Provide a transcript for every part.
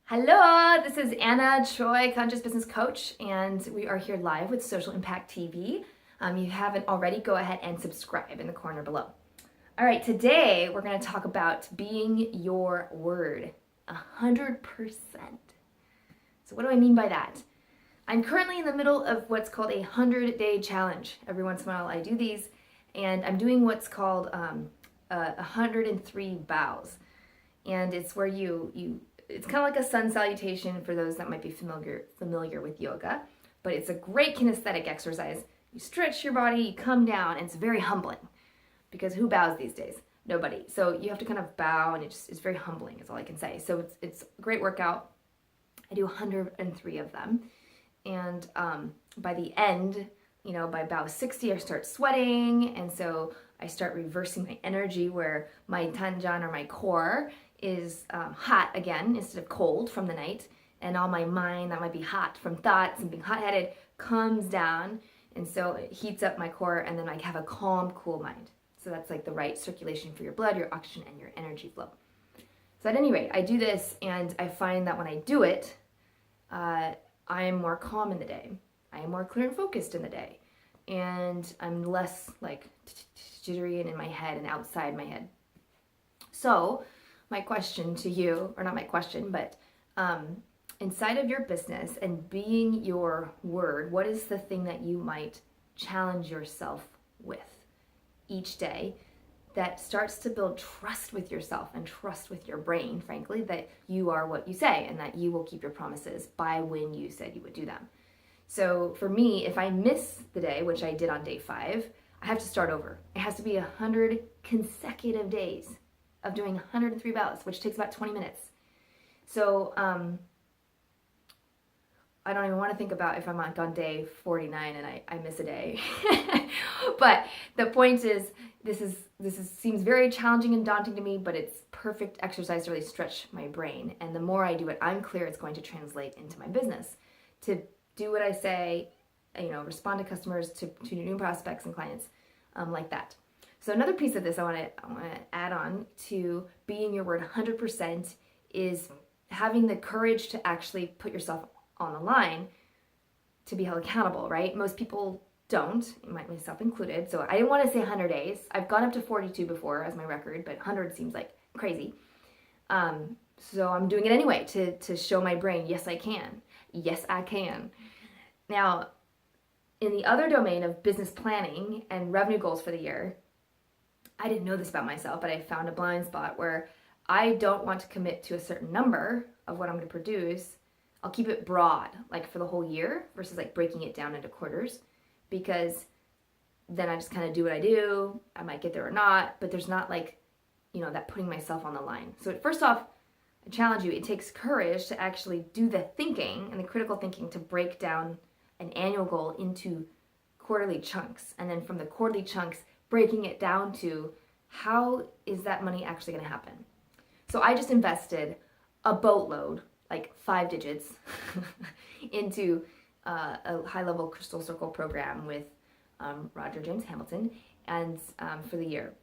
Hello, this is Anna Choi, Conscious Business Coach, and we are here live with Social Impact TV. You haven't already, go ahead and subscribe in the corner below. All right, today we're going to talk about being your word 100%. So what do I mean by that? I'm currently in the middle of what's called a 100-day challenge. Every once in a while I do these, and I'm doing what's called 103 bows. And it's where it's kind of like a sun salutation for those that might be familiar with yoga, but it's a great kinesthetic exercise. You stretch your body, you come down, and it's very humbling because who bows these days? Nobody. So you have to kind of bow, and it's very humbling is all I can say. So it's a great workout. I do 103 of them. And by the end, by bow 60, I start sweating. And so I start reversing my energy where my tanjan or my core is hot again instead of cold from the night, and all my mind that might be hot from thoughts and being hot-headed comes down, and so it heats up my core, and then I have a calm, cool mind. So that's like the right circulation for your blood, your oxygen, and your energy flow. So at any rate, I do this, and I find that when I do it, I am more calm in the day. I am more clear and focused in the day, and I'm less like jittery and in my head and outside my head. So my question to you, or not my question, but inside of your business and being your word, what is the thing that you might challenge yourself with each day that starts to build trust with yourself and trust with your brain, frankly, that you are what you say and that you will keep your promises by when you said you would do them. So for me, if I miss the day, which I did on day 5, I have to start over. It has to be 100 consecutive days of doing 103 bows, which takes about 20 minutes. So I don't even want to think about if I'm on day 49 and I miss a day. But the point is, this seems very challenging and daunting to me, but it's perfect exercise to really stretch my brain. And the more I do it, I'm clear it's going to translate into my business. To do what I say, respond to customers, to new prospects and clients, like that. So another piece of this I want to add on to being your word 100% is having the courage to actually put yourself on the line to be held accountable, right? Most people don't, myself included. So I didn't want to say 100 days. I've gone up to 42 before as my record, but 100 seems like crazy. So I'm doing it anyway to show my brain, yes, I can. Yes, I can. Now, in the other domain of business planning and revenue goals for the year, I didn't know this about myself, but I found a blind spot where I don't want to commit to a certain number of what I'm going to produce. I'll keep it broad, like for the whole year versus like breaking it down into quarters, because then I just kind of do what I do. I might get there or not, but there's not like, that putting myself on the line. So first off, I challenge you, it takes courage to actually do the thinking and the critical thinking to break down an annual goal into quarterly chunks. And then from the quarterly chunks, breaking it down to how is that money actually going to happen. So I just invested a boatload, like 5 digits, into a high-level crystal circle program with Roger James Hamilton, and for the year.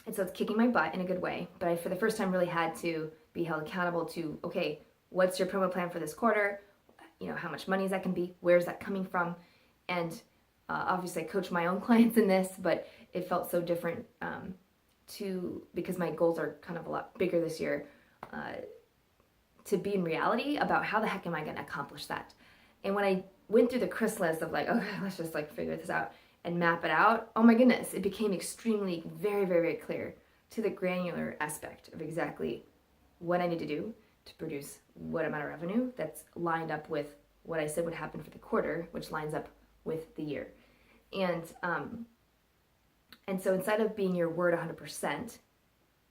And so it's kicking my butt in a good way, but I, for the first time, really had to be held accountable to, okay, what's your promo plan for this quarter? How much money is that going to be? Where's that coming from? And obviously I coach my own clients in this, but it felt so different because my goals are kind of a lot bigger this year, to be in reality about how the heck am I going to accomplish that. And when I went through the Chris list of like, okay, let's just like figure this out and map it out, oh my goodness, it became extremely, very, very, very clear to the granular aspect of exactly what I need to do to produce what amount of revenue that's lined up with what I said would happen for the quarter, which lines up with the year. And so inside of being your word 100%,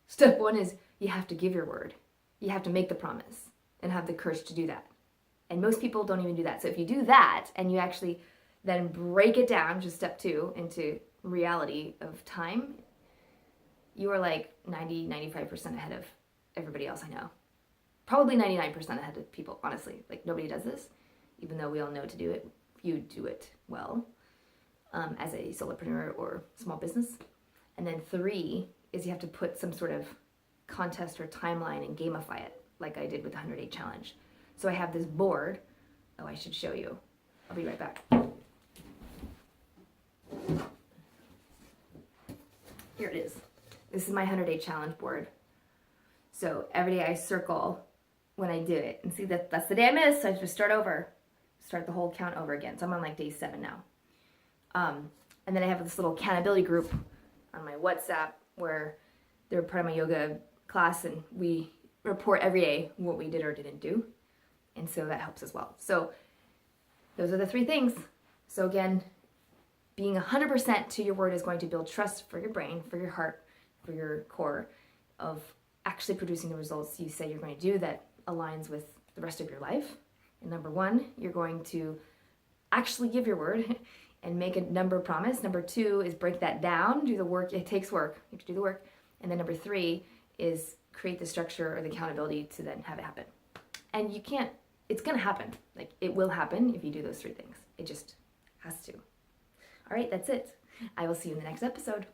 step 1 is you have to give your word. You have to make the promise and have the courage to do that. And most people don't even do that. So if you do that and you actually then break it down, just step 2, into reality of time, you are like 95% ahead of everybody else I know. Probably 99% ahead of people, honestly. Like nobody does this, even though we all know to do it. You do it well. As a solopreneur or small business. And then 3 is you have to put some sort of contest or timeline and gamify it. like I did with the 100-day challenge. So I have this board. Oh, I should show you. I'll be right back. Here it is. This is my 100-day challenge board. So every day I circle when I did it. And see, that's the day I missed, so I have to start over. Start the whole count over again. So I'm on like day 7 now. And then I have this little accountability group on my WhatsApp where they're part of my yoga class, and we report every day what we did or didn't do. And so that helps as well. So those are the 3 things. So again, being 100% to your word is going to build trust for your brain, for your heart, for your core of actually producing the results you say you're going to do that aligns with the rest of your life. And number 1, you're going to actually give your word and make a number promise. Number 2 is break that down, do the work. It takes work. You have to do the work. And then number 3 is create the structure or the accountability to then have it happen. And you can't, it's going to happen. Like, it will happen if you do those 3 things. It just has to. All right, that's it. I will see you in the next episode.